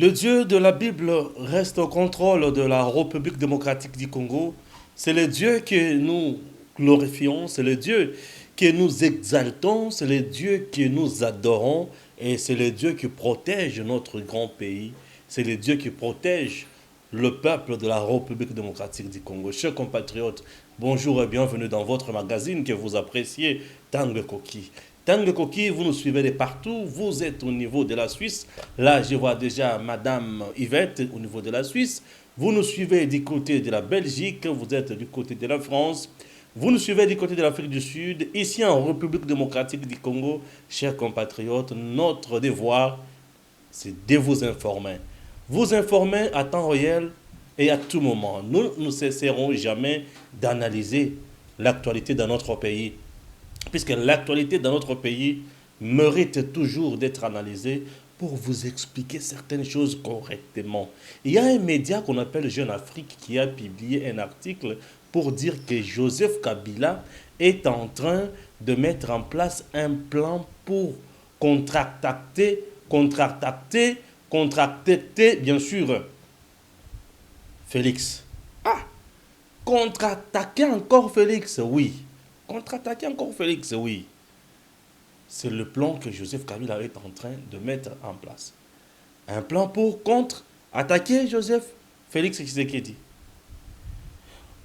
Le Dieu de la Bible reste au contrôle de la République démocratique du Congo. C'est le Dieu que nous glorifions, c'est le Dieu que nous exaltons, c'est le Dieu que nous adorons et c'est le Dieu qui protège notre grand pays. C'est le Dieu qui protège le peuple de la République démocratique du Congo. Chers compatriotes, bonjour et bienvenue dans votre magazine que vous appréciez, Tangue Koki. Tangue Koki, vous nous suivez de partout, vous êtes au niveau de la Suisse. Là, je vois déjà Madame Yvette au niveau de la Suisse. Vous nous suivez du côté de la Belgique, vous êtes du côté de la France. Vous nous suivez du côté de l'Afrique du Sud. Ici en République démocratique du Congo, chers compatriotes, notre devoir, c'est de vous informer. Vous informer à temps réel et à tout moment. Nous ne cesserons jamais d'analyser l'actualité dans notre pays, puisque l'actualité dans notre pays mérite toujours d'être analysée pour vous expliquer certaines choses correctement. Il y a un média qu'on appelle Jeune Afrique qui a publié un article pour dire que Joseph Kabila est en train de mettre en place un plan pour contracter, bien sûr, Félix. Ah, contre-attaquer encore Félix, oui. Contre-attaquer encore Félix, oui. C'est le plan que Joseph Kabila est en train de mettre en place. Un plan pour contre-attaquer Joseph Félix Tshisekedi.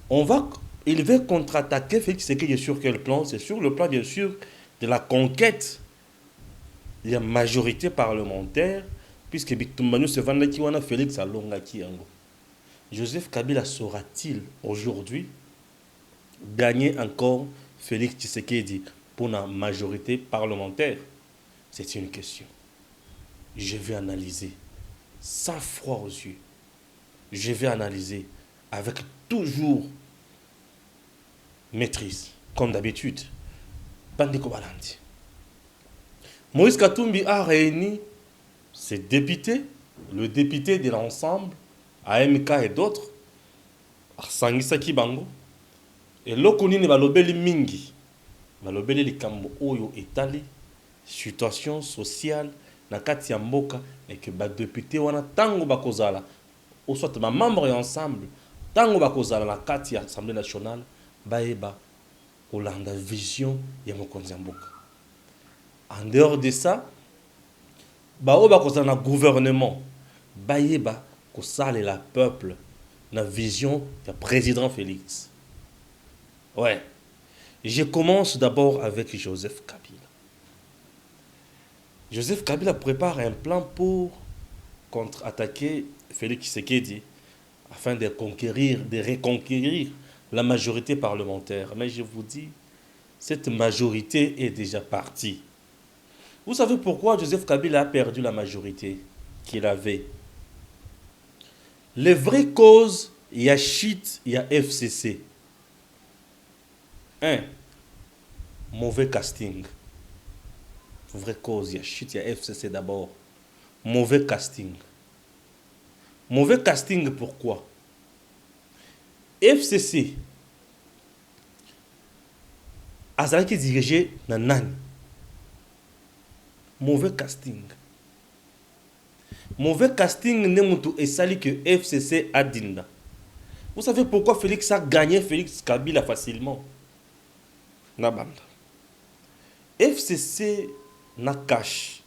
Il veut contre-attaquer Félix Tshisekedi sur quel plan? C'est sur le plan, bien sûr, de la conquête de la majorité parlementaire, puisque Biktumbanyo se vend qui wana Félix Alongaki yango. Joseph Kabila saura-t-il aujourd'hui gagner encore Félix Tshisekedi pour la majorité parlementaire? C'est une question. Je vais analyser sans froid aux yeux. Je vais analyser avec toujours maîtrise, comme d'habitude. Bandeko Balandi. Moïse Katumbi a réuni ses députés, le député de l'ensemble, AMK et d'autres, Arsangisaki Bango, et l'Okonini balobeli mingi, balobeli likambo oyo etali, situation sociale, na kati ya mboka, et que ba député wana tango bakozala, ou soit ma membre ensemble, tango bakozala na kati ya Assemblée nationale, baeba, kolanda vision ya mokonzi ya mboka. En dehors de ça, bao bakozala na gouvernement, baeba, kosalela peuple, na vision du président Félix. Ouais. Je commence d'abord avec Joseph Kabila. Joseph Kabila prépare un plan pour contre-attaquer Félix Tshisekedi afin de reconquérir la majorité parlementaire. Mais je vous dis, cette majorité est déjà partie. Vous savez pourquoi Joseph Kabila a perdu la majorité qu'il avait? Les vraies causes, il y a Chit, il y a FCC. Mauvais casting. Vraie cause, il y a Chit, il y a FCC d'abord. Mauvais casting. Mauvais casting, pourquoi? FCC, Azalaki dirigé Nanani. Mauvais casting. Mauvais casting Nemutu et sali que FCC a dinda. Vous savez pourquoi Félix a gagné Félix Kabila facilement? Nabanda. FCC n'a cache.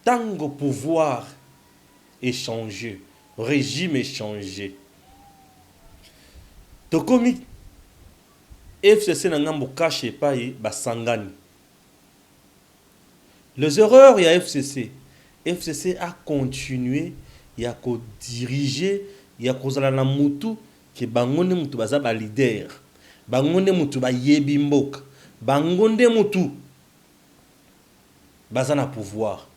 Tango pouvoir échanger. Régime échangé. Tokomi FCC n'a ngambo cache pas basangani. Les erreurs, il y a FCC. FCC a continué, il y a dirigé, il y a kozala na mutu ke bangonde mutu baza ba leader. Bangonde mutu ba yebi mboka. Bangonde mutu baza na pouvoir.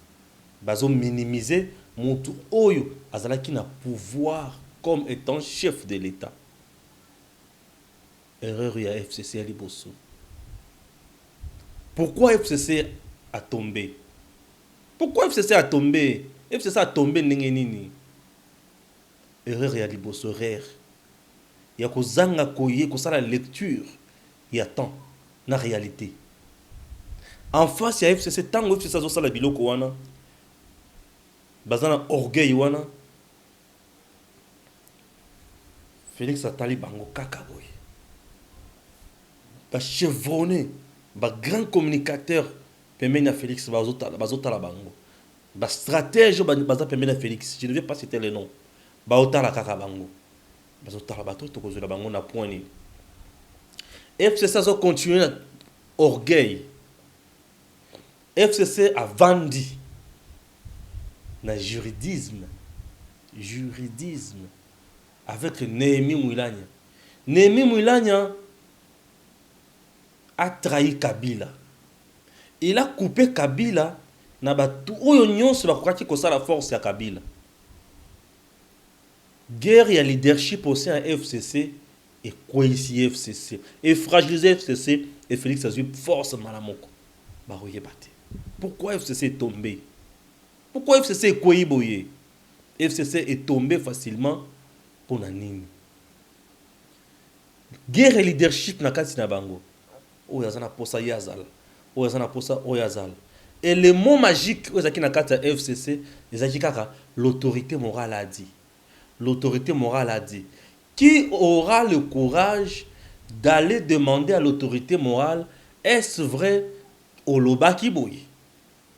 Bazo minimiser mutu oyo azalaki na pouvoir comme étant chef de l'État. Erreur, il y a FCC à Liboso. Pourquoi FCC a tombé? Pourquoi FCC a tombé? FCC a tombé nini. Erreur ya liboso rare. Ya kozanga koye kosala lecture. Il y a temps na réalité. En face ya FCC tango FCC zo sala biloko wana. bazana orgueil wana Félix atali bango kaka boy ba chevronné ba grand communicateur pembeni ya Félix bazotala bango ba stratège baza pembeni ya Félix, je ne vais pas citer les noms, ba otala kaka bango bazotala bato tokozela bango na point nini. FCC azo continuer na orgueil. FCC a vendu na juridisme avec Néhémie Mouilanya. Néhémie Mouilanya a trahi Kabila. Il a coupé Kabila na batu oyo nyonso bakokaki kosala force ya Kabila. Guerre ya leadership au sein ya FCC et quoi ici FCC et fragiliser FCC et Félix Azui force malamoko. Baroye bate. Pourquoi FCC est tombé? Pourquoi FCC est quoi boye? FCC est tombé facilement pour Nanine. Guerre et leadership na kati na bango. Oyazana posa yazal. Oyazana posa oyazal. Et le mot magique oyazaki na kati ya FCC, ezaki kaka l'autorité morale a dit. L'autorité morale a dit. Qui aura le courage d'aller demander à l'autorité morale, est-ce vrai au Loba Kiboui?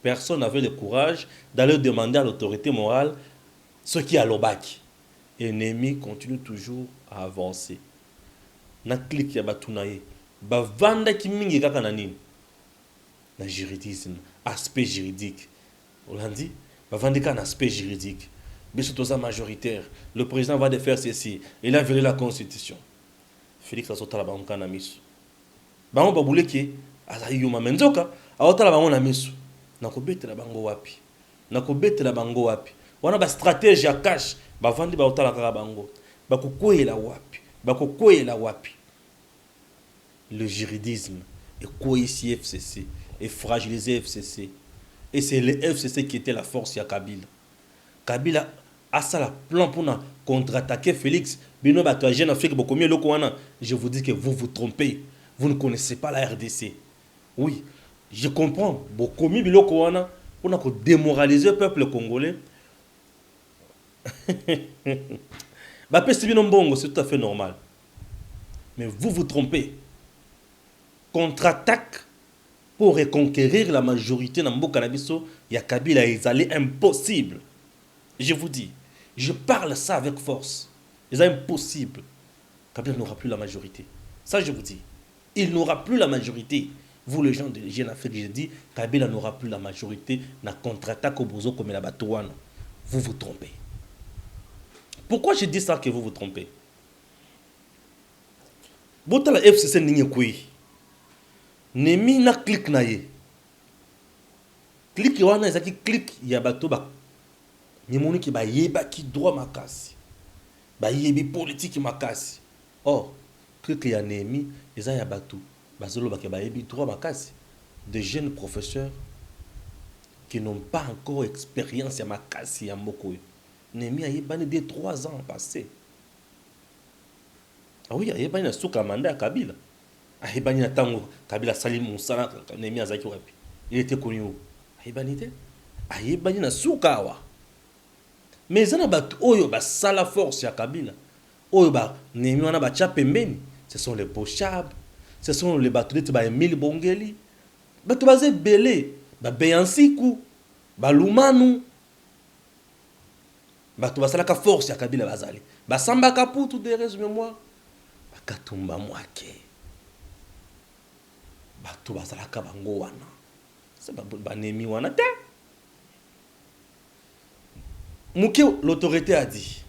Personne n'avait le courage d'aller demander à l'autorité morale ce qui est à Lobaki. Ennemi continue toujours à avancer. Na clique ya batunaye. Ba vanda ki mingi kaka na nini? Na juridisme, aspect juridique. On l'a dit, ba vanda ka na aspect juridique. Biso majoritaire, le président va de faire ceci, il a violé la constitution. Félix a sauté la banque na misu. Bango babule ki azayi yuma menzoka, a otala bango na misu. Nako bete la bango wapi. Nako bete la bango wapi. Wana ba stratégie ya cash, ba vandi ba otala kaka bango. Ba kokoyela wapi. Ba kokoyela wapi. Le juridisme est quoi ici FCC et fragiliser FCC. Et c'est le FCC qui était la force ya Kabila. Kabila a ça la plan pour contre-attaquer Félix. Bino bato jeune Afrique beaucoup mieux loko wana. Je vous dis que vous vous trompez. Vous ne connaissez pas la RDC. Oui, je comprends. Beaucoup mieux loko wana pour démoraliser le peuple congolais. Bah peste bino mbongo, c'est tout à fait normal. Mais vous vous trompez. Contre-attaque pour reconquérir la majorité dans Mboka na biso ya Kabila est allé impossible. Je vous dis, je parle ça avec force. C'est impossible. Kabila n'aura plus la majorité. Ça, je vous dis. Il n'aura plus la majorité. Vous, les gens de Jeune Afrique, je dis, Kabila n'aura plus la majorité. Na contre-attaque au bozo comme la Batouane. Vous vous trompez. Pourquoi je dis ça que vous vous trompez? Bota la FCC n'ingé koui. Nemi na clic na ye. Clic wana ezaki clic ya bato ba. Nimoni ki ba yeba ki droit makasi. Ba yebi politique makasi. Or, clic ya Nemi eza ya bato. Bazolo ba ke ba yebi droit makasi. De jeunes professeurs qui n'ont pas encore expérience ya makasi ya mboko. Nemi a yebani 2-3 ans passés. Ah oui, a yebani na souka manda ya Kabila. Ahibani na tango Kabila Salim Moussala Nemi azaki wapi. Il était connu où? Ahibani te. Ahibani na sukawa. Mais zana bat oyo ba sala force ya Kabila. Oyo ba Nemi wana ba cha pembeni. Ce sont les Bochab, ce sont les bateaux ba Emile Bongeli. Bato bazé belé, ba Beyansiku, ba Lumanu. Bato basala ka force ya Kabila bazali. Ba Samba Kaputu de résumé moi. Ba Katumba Mwake. Bato bazalaka bango wana. C'est ba Nemi wana te. Mouké l'autorité a dit.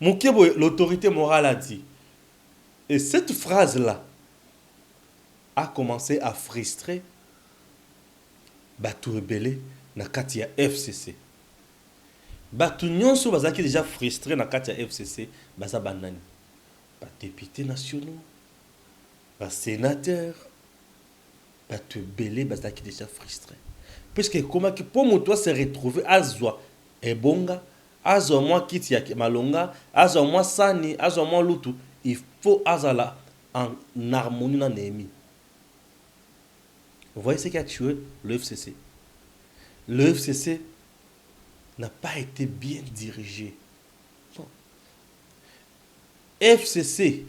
Mouké l'autorité morale a dit. Et cette phrase-là a commencé à frustrer Bato rebelle na kati ya FCC. Bato nyonso bazaki déjà frustré na kati ya FCC, baza banani. Ba députés nationaux, ba sénateurs, Bato rebelle bazaki déjà frustré. Puisque comment que pour moi toi se retrouver azwa ebonga, azwa moi kiti ya malonga, azwa moi sani, azwa moi lutu, il faut azala en harmonie na Nemi. Vous voyez ce qui a tué le FCC. Le FCC n'a pas été bien dirigé. Non. FCC,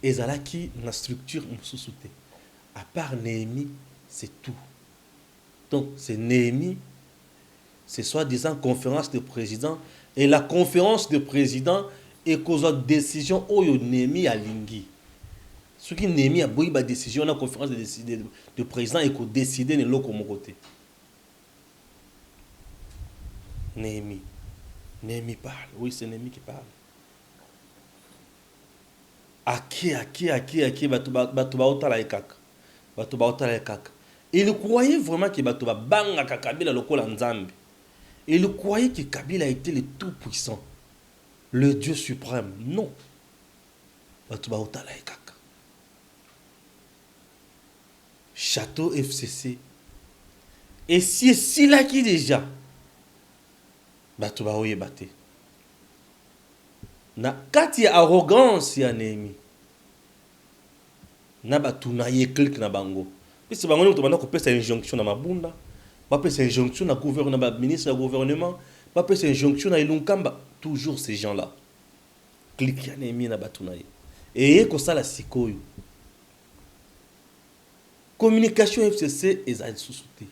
ezalaki na structure mosusu te. À part Néhémie, c'est tout. Donc, c'est Néhémie, c'est soi-disant conférence de président, et la conférence de président est cause de décision oyo Néhémie alingi. Ce qui Néhémie a boyi ba décision na conférence de président et ko décider ne loko mon côté. Néhémie. Néhémie parle. Oui, c'est Néhémie qui parle. Aki, batu ba otala ekaka. Batu ba otala ekaka. Il croyait vraiment que batu ba banga Kabila lokola nzambe. Il croyait que Kabila était le tout-puissant, le Dieu suprême. Non. Batu ba otala ekaka. Château FCC. Et si là qui déjà, batu ba oye bate. Na kati ya arrogance ya Néhémie. Na batu na ye clique na bango. Puis bango ni to bana ko pesa injonction na mabunda. Ba pesa injonction na gouvernement, na ministre du gouvernement. Ba pesa injonction na ilunkamba. Toujours ces gens-là. Clique ya Néhémie na batu na ye. Et ye ko sala sikoyo. Communication FCC ezali sous-souté.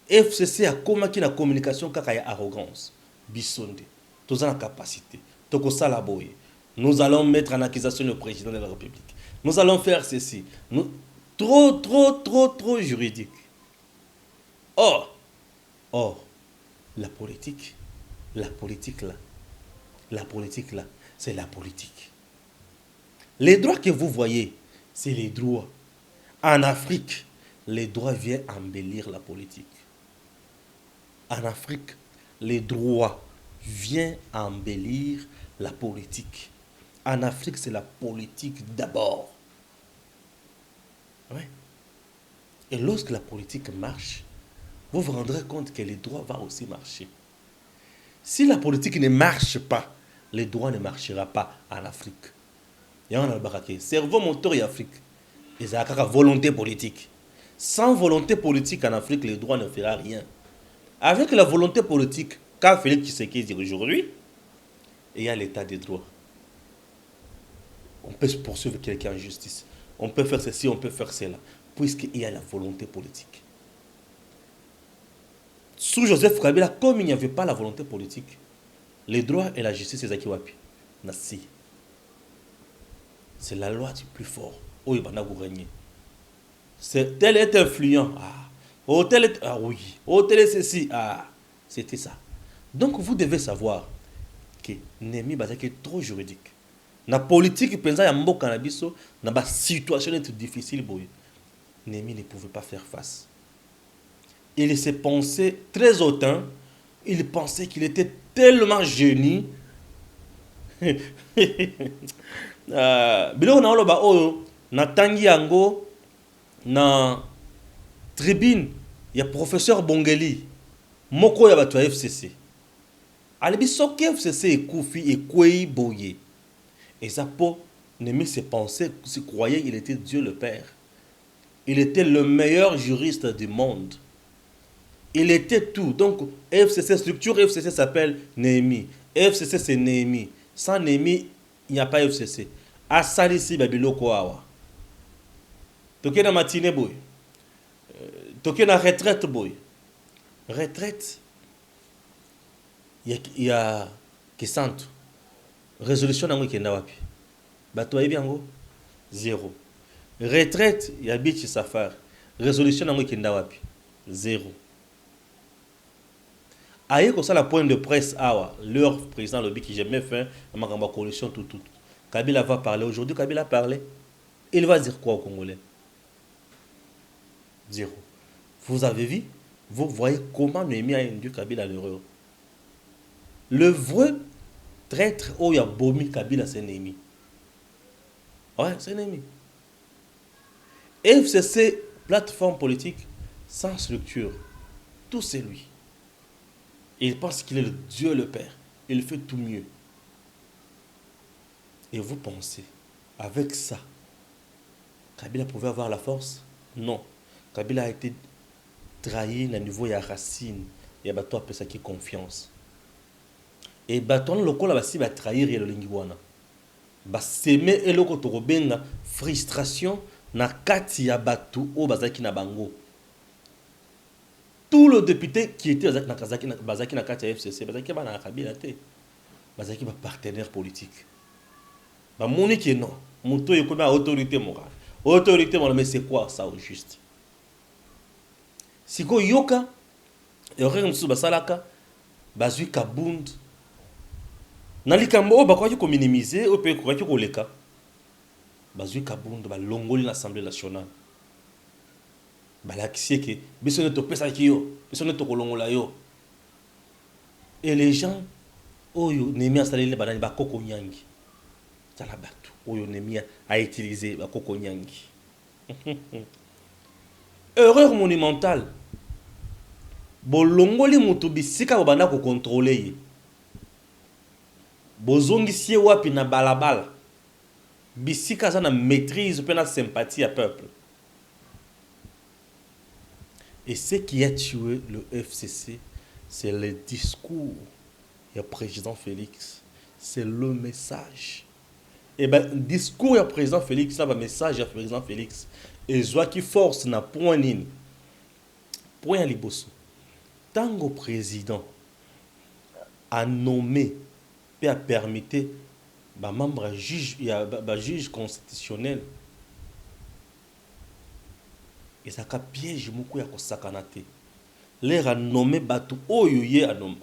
FCC a komaki na communication kaka ya arrogance. Bisonde. Toza na capacité. Toko sala boye. Nous allons mettre en accusation le président de la République. Nous allons faire ceci. Trop juridique. Or, la politique là, c'est la politique. Les droits que vous voyez, c'est les droits. En Afrique, les droits viennent embellir la politique. En Afrique, les droits viennent embellir la politique. En Afrique, c'est la politique d'abord. Ouais. Et lorsque la politique marche, vous vous rendrez compte que les droits vont aussi marcher. Si la politique ne marche pas, les droits ne marchera pas en Afrique. Il y a un cerveau moteur en Afrique. Et ça a volonté politique. Sans volonté politique en Afrique, les droits ne feront rien. Avec la volonté politique, qu'a Félix Tshisekedi aujourd'hui, il y a l'état des droits. On peut se poursuivre quelqu'un en justice. On peut faire ceci, on peut faire cela. Puisqu'il y a la volonté politique. Sous Joseph Kabila, comme il n'y avait pas la volonté politique, les droits et la justice, c'est Zaki Wapi. Nassi. C'est la loi du plus fort. Oh, il va gagner. Tel est influent. Ah. Oh, tel est. Ah oui. Oh, tel est ceci. Ah. C'était ça. Donc, vous devez savoir que Néhémie est trop juridique. La politique, il y a un cannabis, dans une situation difficile. Néhémie ne pouvait pas faire face. Il s'est pensé très hautain. Il pensait qu'il était tellement génie. Bilo na oloba oyo na tangi yango na tribune ya professeur Bongeli moko ya bato ya FCC. Alibi soki FCC ekufi ekwei boye. Et ça pour Néhémie se pensait, se croyait qu'il était Dieu le Père. Il était le meilleur juriste du monde. Il était tout. Donc FCC, structure FCC s'appelle Néhémie. FCC c'est Néhémie. Sans Néhémie, il n'y a pas FCC. Asalisi babiloko awa. Toké na matinée boy. Toké na retraite boy. Retraite. Il y a Kisantu. Résolution nango kenda wapi. Bato yebi yango 0. Retraite ya Bichi Safari. Résolution nango kenda wapi. 0. Aïe comme ça la point de presse awa, leur président lobby qui jamais fait ma coalition tout. Kabila va parler aujourd'hui, Kabila a parlé. Il va dire quoi aux Congolais? 0. Vous avez vu? Vous voyez comment Néhémie a induit Kabila à l'erreur. Le vrai traître où il y a Bomi Kabila, c'est Néhémie. Ouais, c'est Néhémie. FCC, plateforme politique, sans structure. Tout c'est lui. Il pense qu'il est le Dieu le Père. Il fait tout mieux. Et vous pensez, avec ça, Kabila pouvait avoir la force? Non. Kabila a été trahi à niveau de la racine. ya bato apesaki confiance. Et bato wana lokola basi ba trahir ya lolingi wana. Ba seme eloko tokobenga frustration na kati ya bato o bazaki na bango. Tout le député qui était bazaki na kati ya FCC bazaki ba na Kabila te. Bazaki ba partenaire politique. Ba moni ki non, muto yekomi a autorité morale. Autorité morale, mais c'est quoi ça au juste? Siko yoka erreur musu basalaka bazui kabund na likambo o bakwaki ko minimiser o pe ko koleka bazui kabund ba longoli l'Assemblée nationale balakisi ke biso ne topesa ki yo biso ne tokolongola yo et les gens oyo nemi asaleli banani bakoko nyangi tala batu oyo nemi a utilisé bakoko nyangi. Erreur monumentale. Bolongoli mutu bisika bobanda ko contrôler ye. Bozongisi wapi na balabala. Bisika za na maîtrise pe na sympathie à peuple. Et ce qui a tué le FCC, c'est le discours du président Félix. C'est le message. Et ben discours du président Félix, là, message du président Félix. Et soit qui force na point nini. Point liboso. Tango président a nommé et a permis ba membre juge juge constitutionnel et ça ka piège muku ya kosakana te. L'air a nommé batu oyo ye a nommé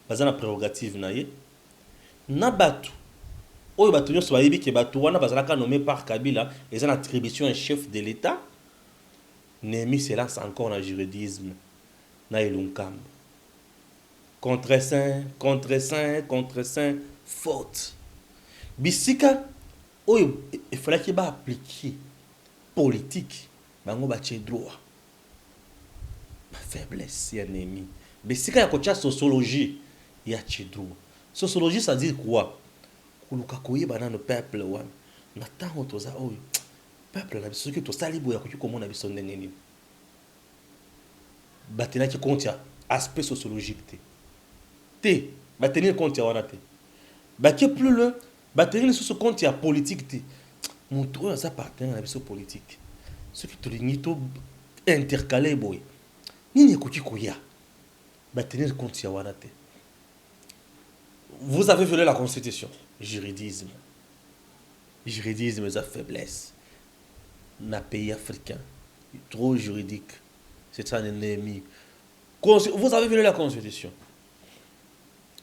bazana prérogative na ye na batu oyo batu nyonso bayebi ke batu wana bazalaka nommé par Kabila et ça attribution un chef de l'État Némi se lance encore dans le juridisme na Elunkam. Contre saint, faute. Bisika, oyo, il fallait qu'il va appliquer politique, bango ba tche droit. Ma faiblesse, c'est un ennemi. Bisika ya kocha sociologie, ya tche droit. Sociologie, ça dit quoi? Kuluka koye banano peuple wan. Natango toza oyo. Peuple na biso ki to salibo ya koki komona biso ndenge nini. Batena ki compte ya aspect sociologique te batenir compte ya wana te baki plus loin batenir sur ce compte ya politique te mutu oyo aza partenaire na biso politique soki tolingi to intercaler boy nini ekoki koya batenir compte ya wana te. Vous avez violé la constitution. Juridisme est faiblesse na pays africain trop juridique. C'est un ennemi. Vous avez violé la constitution.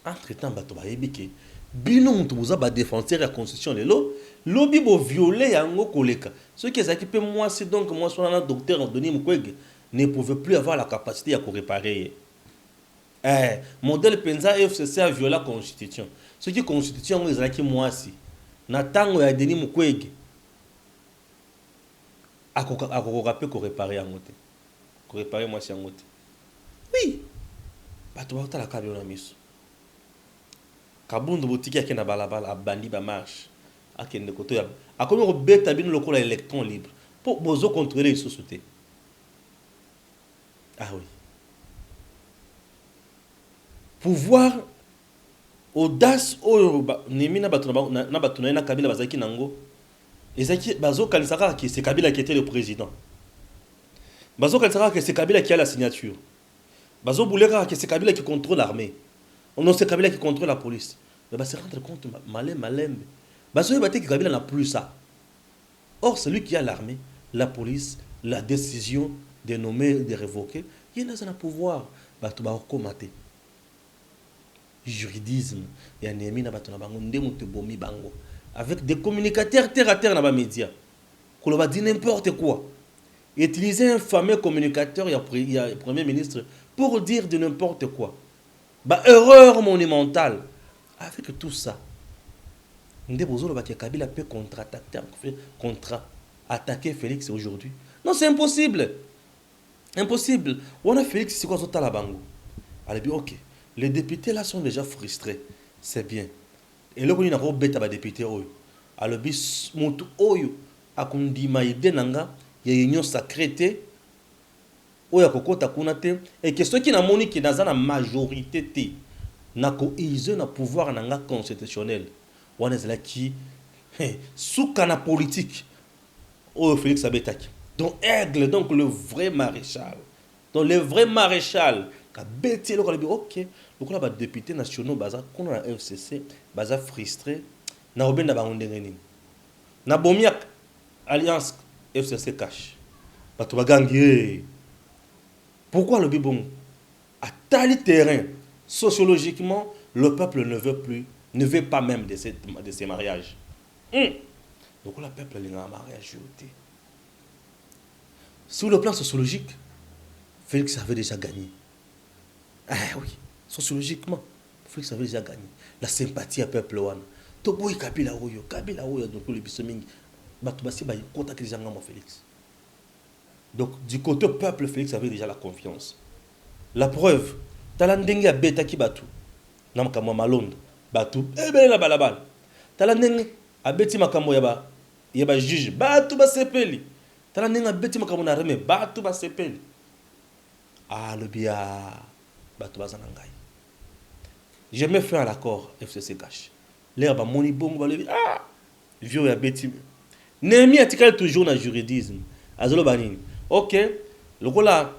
Entre-temps, bato ba yebike bino mutu boza ba défenseur la constitution lelo lobi bo violer yango koleka. Ceux qui ezaki pe moi c'est donc moi soit un docteur Anthony Mukwege ne pouvait plus avoir la capacité à réparer. Modèle penza FCC a violé la constitution. Ce qui constitution ezaki moi si na tango ya Denis Mukwege akoka pe ko réparer yango te. Ko réparer moi si yango te. Oui. Bato ba tala kabio na miso. Kabundo botiki yake na balabala abandi ba marche akende koto ya akomi robeta bino lokola électron libre pour bozo contrôler les sociétés. Ah oui. Pouvoir audace oyo nemi na bato na bato na Kabila bazaki nango ezaki bazo kanisaka ki c'est Kabila qui était le président. Bazo kanisaka que c'est Kabila qui a la signature. Bazo bouleka que c'est Kabila qui contrôle l'armée. On sait Kabila qui contrôle la police. Mais bah, se rendre compte, malem. Bah, ce que Kabila n'a plus ça. Or, celui qui a l'armée, la police, la décision de nommer, de révoquer, il y a un pouvoir. Bah, tu vas recommander. Juridisme. Il y a un ennemi bango. Avec des communicateurs terre à terre dans les médias. Qu'on va dire n'importe quoi. Utiliser un fameux communicateur, il y a le Premier ministre, pour dire de n'importe quoi. Bah, erreur monumentale. Avec tout ça, Kabila peut contre-attaquer Félix aujourd'hui. Non, c'est impossible. Impossible. On a Félix, c'est quoi ça la bango? Elle dit, ok, les députés là sont déjà frustrés. C'est bien. Et là, on a un bête à député. Alors, monte oyo, a kundi maïde nanga, il y a une union sacrée. oya kokota kuna te et que ceux qui na moni qui dans la majorité te na cohésion na pouvoir na nga constitutionnel wana zela qui souka na politique oyo Félix abetaki donc aigle donc le vrai maréchal donc le vrai maréchal ka beti le ko ok lokola ba députés nationaux baza kuna na FCC baza frustré na obenda bango ndenge nini na bomiak alliance FCC cash bato bagangi pourquoi le bibon à tel terrain sociologiquement le peuple ne veut pas même de ces mariages. Donc le peuple a un mariage. Sur le plan sociologique, Félix avait déjà gagné. Ah oui, sociologiquement, Félix avait déjà gagné. La sympathie à peuple wana. Toboy Kabila Oyo donc le bisomingi. Batubasi ba contact les gens Félix. Donc du côté peuple, Félix avait déjà la confiance. La preuve, talandenge a beta ki batu. Namkamo malonde batu ebe la balabal. Talandenge a beti makamo yaba juge batu ba sepeli. Talandenge a beti makamo na reme batu ba sepeli. Ah le bia batu ba zanangai. J'ai même fait un accord FCC cash. L'air ba moni bongo ba le ah vieux ya beti. Nemi atikale toujours na juridisme. Azolo banini. Ok, le là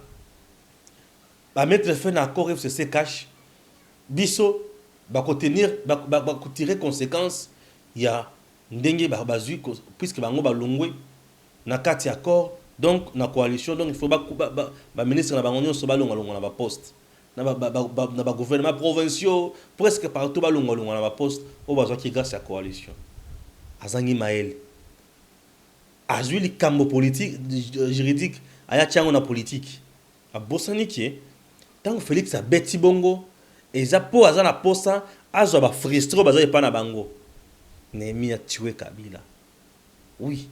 va mettre fin à accord FCC cash. Biso va tirer conséquence. Il y a ndenge bazu puisque bango balongwe na kati accord donc na coalition donc il faut ba ministre na bango nyonso balonga na ba poste na ba gouvernement provinciaux presque partout balonga na ba poste au bazwa ki grâce à coalition. Azangi Maël azui li kambo politique juridique aya tiango na politique a bosani ki tant Félix a beti bongo et za po azana posa azo ba frustré baza pa na bango Nehemi a tué Kabila. Oui,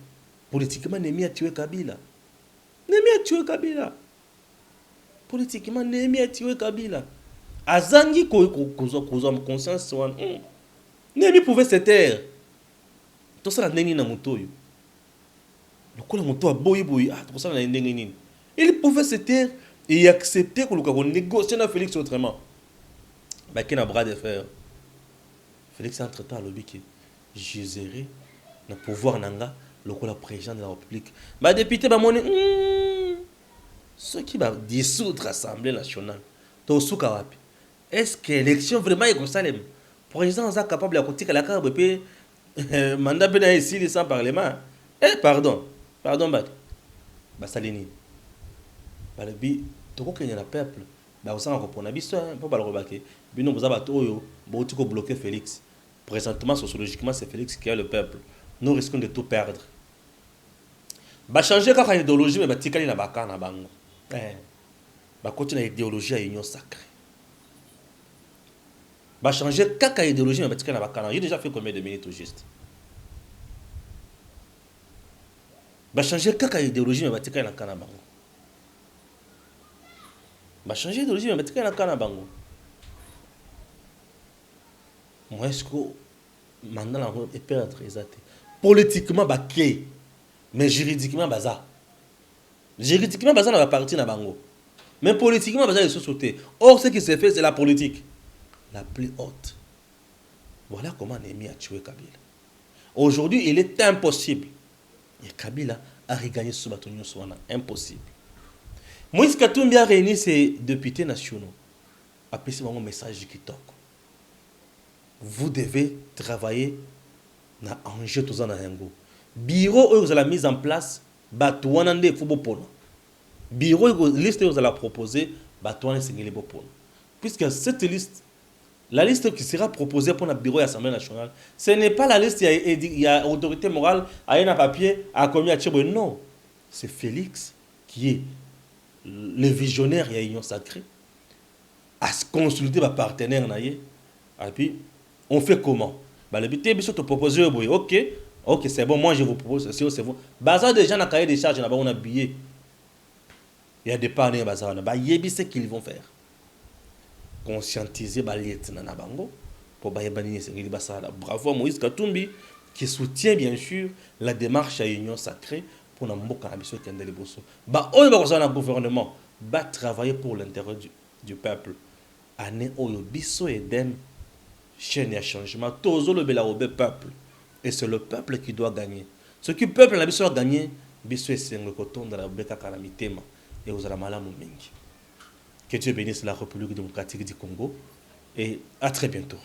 politiquement Nehemi a tué Kabila. Politiquement Nehemi a tué Kabila. Azangi ko conscience wan. Nehemi pouvait se taire. Tout ça la ndenge na motoyo. Lokola moto a boyi ah tout ça na ndenge nini. Il pouvait se taire et accepter que le négocier na Félix autrement. Bah qui n'a bras de fer. Félix entre-temps le biki. J'userai le pouvoir nanga lokola président de la République. Bah député ba moni ceux qui va dissoudre l'Assemblée nationale. To suka wapi. Est-ce que l'élection vraiment est comme ça le président est capable de kotika la carte BP mandat bena ici sans parlement. Pardon bat. Ba salini. Ba le bi to ko kenya na peuple. Ba osanga ko pona biso po ba le robake. Bino boza bato oyo bo tiko bloquer Félix. Présentement, sociologiquement, c'est Félix qui est le peuple. Nous risquons de tout perdre. Bah changer quand idéologie, mais bah tikali na baka na bango. Bah continuer idéologie à union sacrée. Bah changer quand idéologie, mais bah tikali na baka. J'ai déjà fait combien de minutes au juste? Bah changer quand idéologie, mais bah tikali na kana bango. Bah changer idéologie, mais bah tikali na kana bango. Moi, est-ce que maintenant est perdre exact politiquement baké mais juridiquement baza na parti na bango mais politiquement baza les sociétés. Or ce qui se fait c'est la politique la plus haute. Voilà comment Nehemi a tué Kabila. Aujourd'hui il est impossible et Kabila a regagné ce bâton impossible. Moïse Katumbi a réuni ses députés nationaux a passé un message qui toque. Vous devez travailler na enjeu tous en yango. Bureau vous allez mise en place batouanande fobopono. Bureau liste vous allez proposer batouane singeli bopono. Puisque cette liste la liste qui sera proposée pour le bureau de l'Assemblée nationale, ce n'est pas la liste il y a autorité morale à un papier à combien de non, c'est Félix qui est le visionnaire et union sacrée à se consulter par partenaire naïe et puis on fait comment? Bah le but est de proposer ok c'est bon moi je vous propose c'est bon bazar déjà na cahier des charges na ba on a billet il y a des partenaires bazar na ba yebi ce qu'ils vont faire conscientiser ba lieutenant na bango pour ba yebani c'est basala. Bravo à Moïse Katumbi qui soutient bien sûr la démarche à union sacrée pour na mboka na biso kendele boso ba oyo ba ko na gouvernement va travailler pour l'intérêt du peuple. Année oyo biso edem chaîne à changement. Tozo le belaobe peuple. Et c'est le peuple qui doit gagner. Ce que le peuple a besoin de gagner, biso est le coton de la beka kalamitema. Et aux alamala mumengi. Que Dieu bénisse la République démocratique du Congo. Et à très bientôt.